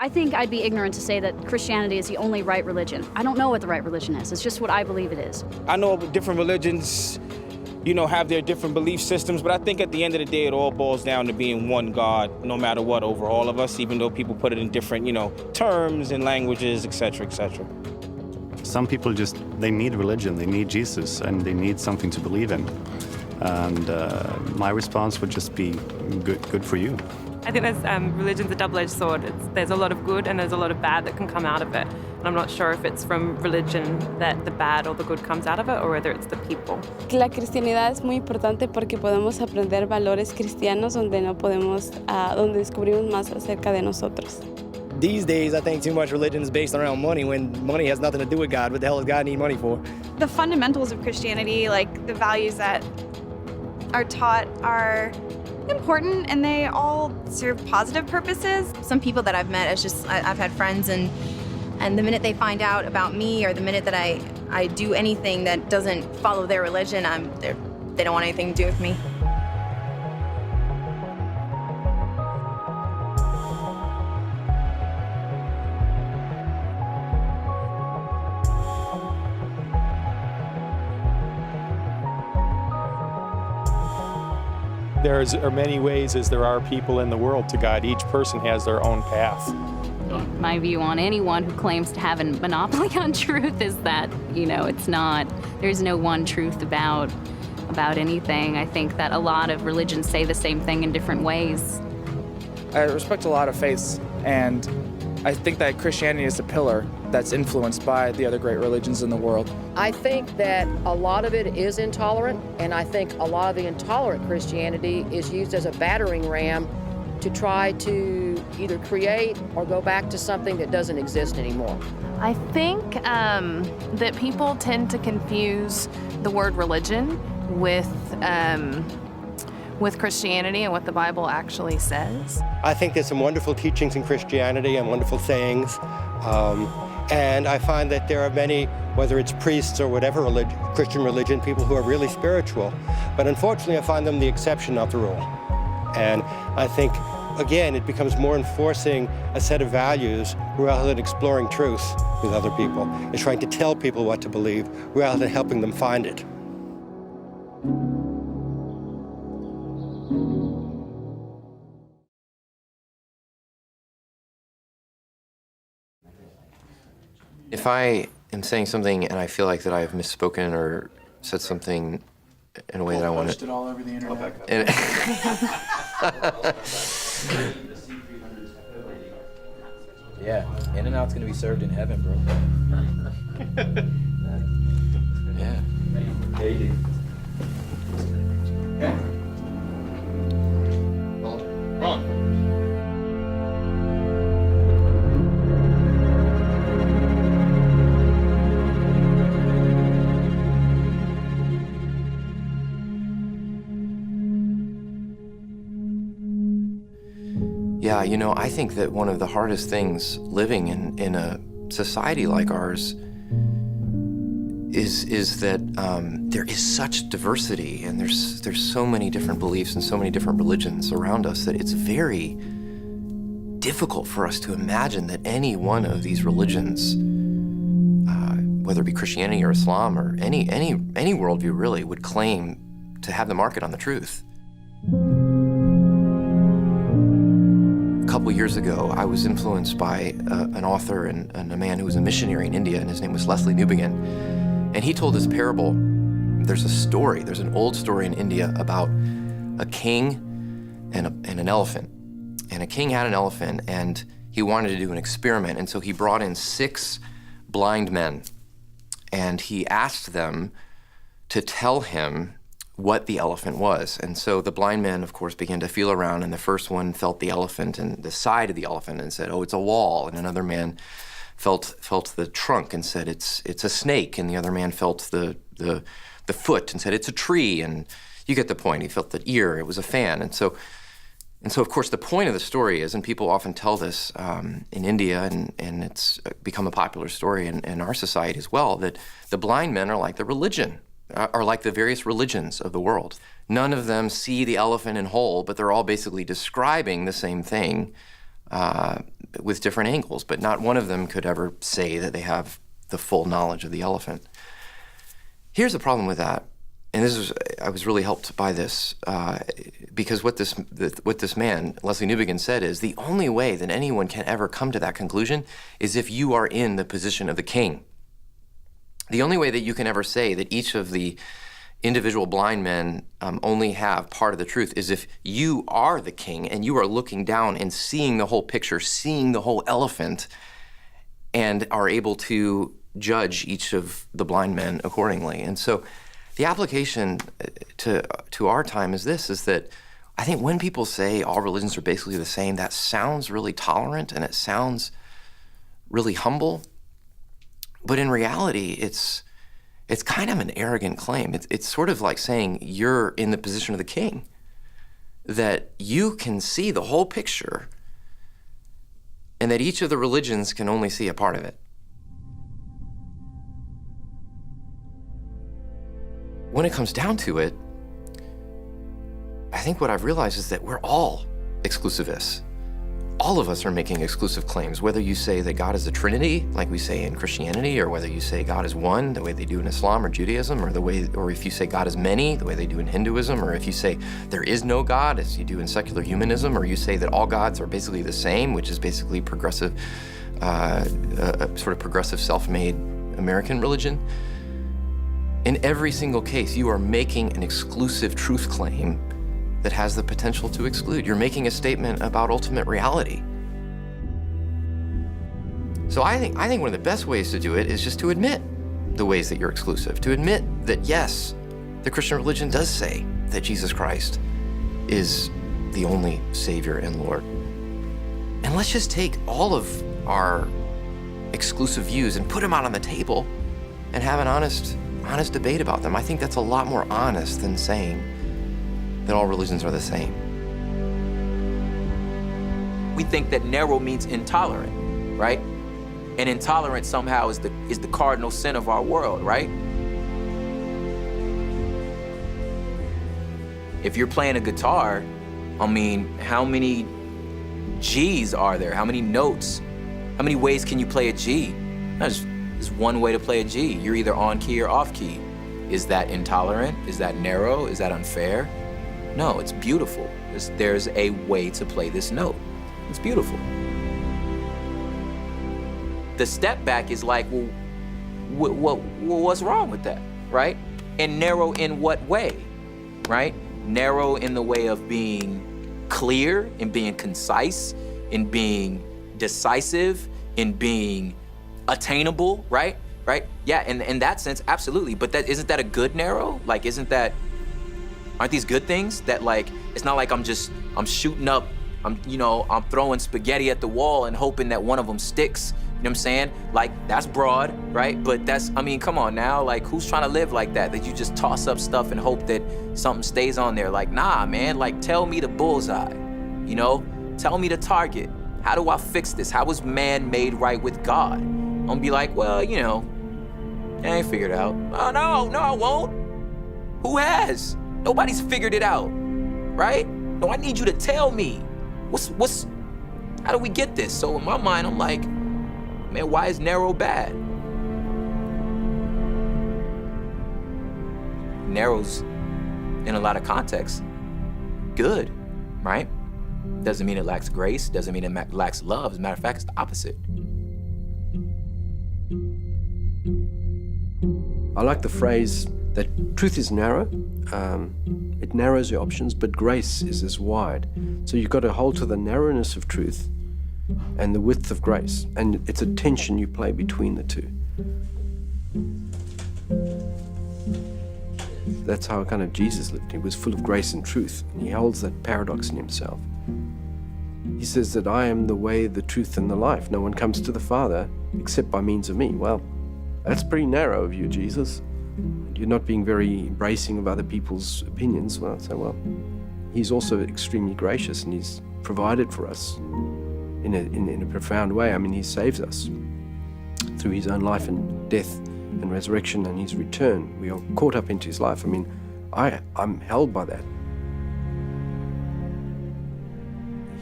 I think I'd be ignorant to say that Christianity is the only right religion. I don't know what the right religion is. It's just what I believe it is. I know different religions, have their different belief systems, but I think at the end of the day, it all boils down to being one God, no matter what, over all of us, even though people put it in different, terms and languages, et cetera, et cetera. Some people they need religion, they need Jesus, and they need something to believe in. And my response would just be good for you. I think religion's a double-edged sword. There's a lot of good and there's a lot of bad that can come out of it. And I'm not sure if it's from religion that the bad or the good comes out of it, or whether it's the people. La cristianidad es muy importante porque podemos aprender valores cristianos donde donde descubrimos más acerca de nosotros. These days, I think too much religion is based around money when money has nothing to do with God. What the hell does God need money for? The fundamentals of Christianity, like the values that are taught, are important, and they all serve positive purposes. Some people that I've met, I've had friends, and the minute they find out about me, or the minute that I do anything that doesn't follow their religion, they don't want anything to do with me. There are many ways as there are people in the world to God. Each person has their own path. My view on anyone who claims to have a monopoly on truth is that, there's no one truth about anything. I think that a lot of religions say the same thing in different ways. I respect a lot of faiths, and I think that Christianity is the pillar that's influenced by the other great religions in the world. I think that a lot of it is intolerant, and I think a lot of the intolerant Christianity is used as a battering ram to try to either create or go back to something that doesn't exist anymore. I think that people tend to confuse the word religion with Christianity and what the Bible actually says. I think there's some wonderful teachings in Christianity and wonderful sayings. And I find that there are many, whether it's priests or whatever Christian religion, people who are really spiritual. But unfortunately, I find them the exception, not the rule. And I think, again, it becomes more enforcing a set of values rather than exploring truth with other people. It's trying to tell people what to believe rather than helping them find it. If I am saying something and I feel like that I have misspoken or said something in a way that I want to... Posted all over the internet. Yeah, In-N-Out's gonna be served in heaven, bro. Yeah. Yeah, you do. Yeah. Ron. Yeah, I think that one of the hardest things living in a society like ours is that there is such diversity, and there's so many different beliefs and so many different religions around us that it's very difficult for us to imagine that any one of these religions, whether it be Christianity or Islam or any worldview really, would claim to have the market on the truth. A couple years ago, I was influenced by an author and a man who was a missionary in India, and his name was Leslie Newbegin. And he told this parable. There's an old story in India about a king and an elephant. And a king had an elephant, and he wanted to do an experiment, and so he brought in 6 blind men, and he asked them to tell him what the elephant was. And so the blind men, of course, began to feel around, and the first one felt the elephant and the side of the elephant and said, "Oh, it's a wall." And another man felt the trunk and said, it's a snake. And the other man felt the foot and said, "It's a tree." And you get the point. He felt the ear. It was a fan. And so, of course, the point of the story is, and people often tell this in India, and it's become a popular story in our society as well, that the blind men are like the various religions of the world. None of them see the elephant in whole, but they're all basically describing the same thing with different angles, but not one of them could ever say that they have the full knowledge of the elephant. Here's the problem with that, and I was really helped by this, because what this man, Leslie Newbigin, said is the only way that anyone can ever come to that conclusion is if you are in the position of the king. The only way that you can ever say that each of the individual blind men only have part of the truth is if you are the king and you are looking down and seeing the whole picture, seeing the whole elephant, and are able to judge each of the blind men accordingly. And so the application to our time is this, is that I think when people say all religions are basically the same, that sounds really tolerant and it sounds really humble. But in reality, it's kind of an arrogant claim. It's sort of like saying you're in the position of the king, that you can see the whole picture and that each of the religions can only see a part of it. When it comes down to it, I think what I've realized is that we're all exclusivists. All of us are making exclusive claims, whether you say that God is a Trinity, like we say in Christianity, or whether you say God is one, the way they do in Islam or Judaism, or if you say God is many, the way they do in Hinduism, or if you say there is no God, as you do in secular humanism, or you say that all gods are basically the same, which is basically progressive, sort of progressive self-made American religion. In every single case, you are making an exclusive truth claim that has the potential to exclude. You're making a statement about ultimate reality. So I think one of the best ways to do it is just to admit the ways that you're exclusive, to admit that yes, the Christian religion does say that Jesus Christ is the only Savior and Lord. And let's just take all of our exclusive views and put them out on the table and have an honest debate about them. I think that's a lot more honest than saying that all religions are the same. We think that narrow means intolerant, right? And intolerance somehow is the cardinal sin of our world, right? If you're playing a guitar, I mean, how many G's are there? How many notes? How many ways can you play a G? There's one way to play a G. You're either on key or off key. Is that intolerant? Is that narrow? Is that unfair? No, it's beautiful. There's a way to play this note. It's beautiful. The step back is like, well, what's wrong with that, right? And narrow in what way, right? Narrow in the way of being clear, in being concise, in being decisive, in being attainable, right? Right? Yeah, in that sense, absolutely. But isn't that a good narrow? Like, aren't these good things? That like, it's not like I'm shooting up, I'm throwing spaghetti at the wall and hoping that one of them sticks. You know what I'm saying? Like, that's broad, right? But come on now, like, who's trying to live like that? That you just toss up stuff and hope that something stays on there. Like, nah, man, like, tell me the bullseye, Tell me the target. How do I fix this? How was man made right with God? I'm gonna be like, well, I ain't figured it out. Oh, no, I won't. Who has? Nobody's figured it out, right? No, I need you to tell me. How do we get this? So in my mind, I'm like, man, why is narrow bad? Narrow's, in a lot of contexts, good, right? Doesn't mean it lacks grace, doesn't mean it lacks love. As a matter of fact, it's the opposite. I like the phrase that truth is narrow. It narrows your options, but grace is as wide. So you've got to hold to the narrowness of truth and the width of grace. And it's a tension you play between the two. That's how kind of Jesus lived. He was full of grace and truth, and he holds that paradox in himself. He says that I am the way, the truth, and the life. No one comes to the Father except by means of me. Well, that's pretty narrow of you, Jesus. You're not being very embracing of other people's opinions. Well, I'd say, well, he's also extremely gracious, and he's provided for us in a profound way. I mean, he saves us through his own life and death and resurrection and his return. We are caught up into his life. I mean, I'm held by that.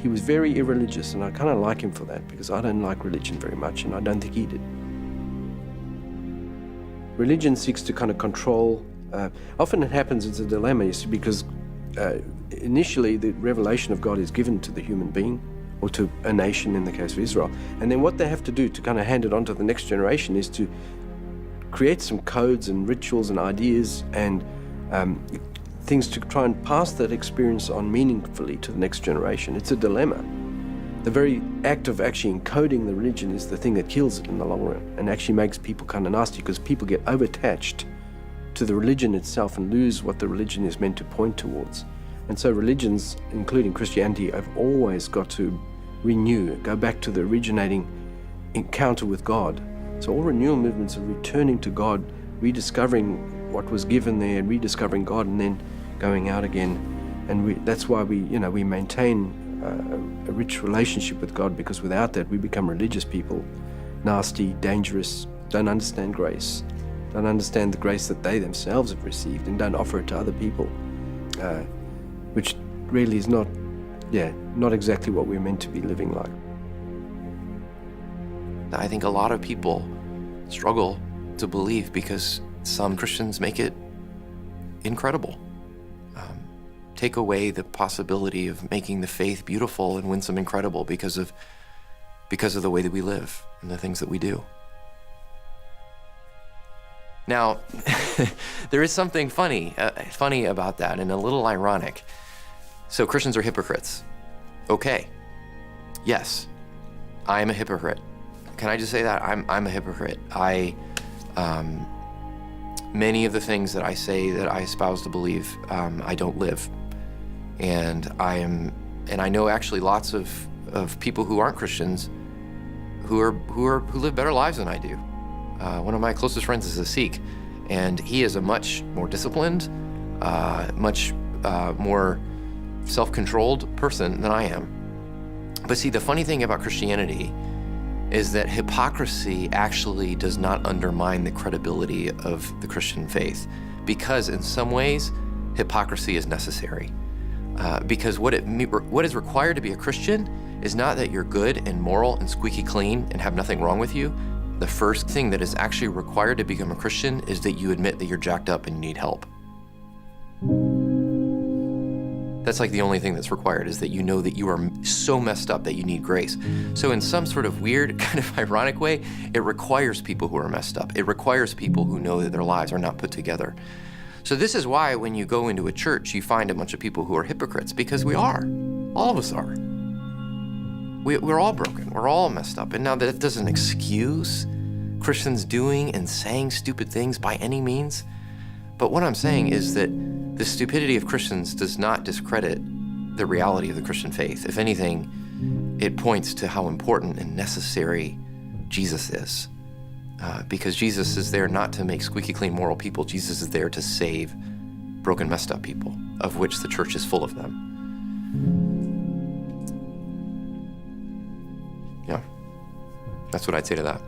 he was very irreligious, and I kind of like him for that because I don't like religion very much, and I don't think he did. Religion seeks to kind of control. Often it happens, it's a dilemma, you see, because initially the revelation of God is given to the human being or to a nation in the case of Israel. And then what they have to do to kind of hand it on to the next generation is to create some codes and rituals and ideas and things to try and pass that experience on meaningfully to the next generation. It's a dilemma. The very act of actually encoding the religion is the thing that kills it in the long run and actually makes people kind of nasty because people get over-attached to the religion itself and lose what the religion is meant to point towards. And so religions, including Christianity, have always got to renew, go back to the originating encounter with God. So all renewal movements are returning to God, rediscovering what was given there, rediscovering God, and then going out again. And that's why we maintain a rich relationship with God, because without that we become religious people, nasty, dangerous, don't understand grace, don't understand the grace that they themselves have received and don't offer it to other people, which really is not exactly what we're meant to be living like. I think a lot of people struggle to believe because some Christians make it incredible. Take away the possibility of making the faith beautiful and winsome, incredible because of the way that we live and the things that we do. Now, there is something funny about that and a little ironic. So Christians are hypocrites. Okay. Yes, I am a hypocrite. Can I just say that? I'm a hypocrite. Many of the things that I say that I espouse to believe, I don't live. And I know actually lots of people who aren't Christians who live better lives than I do. One of my closest friends is a Sikh, and he is a much more disciplined, much more self-controlled person than I am. But see, the funny thing about Christianity is that hypocrisy actually does not undermine the credibility of the Christian faith, because in some ways, hypocrisy is necessary. Because what is required to be a Christian is not that you're good and moral and squeaky clean and have nothing wrong with you. The first thing that is actually required to become a Christian is that you admit that you're jacked up and you need help. That's like the only thing that's required, is that you know that you are so messed up that you need grace. So in some sort of weird, kind of ironic way, it requires people who are messed up. It requires people who know that their lives are not put together. So this is why when you go into a church, you find a bunch of people who are hypocrites, because we are. All of us are. We're all broken. We're all messed up. And now that doesn't excuse Christians doing and saying stupid things by any means. But what I'm saying is that the stupidity of Christians does not discredit the reality of the Christian faith. If anything, it points to how important and necessary Jesus is. Because Jesus is there not to make squeaky clean moral people. Jesus is there to save broken, messed up people, of which the church is full of them. Yeah, that's what I'd say to that.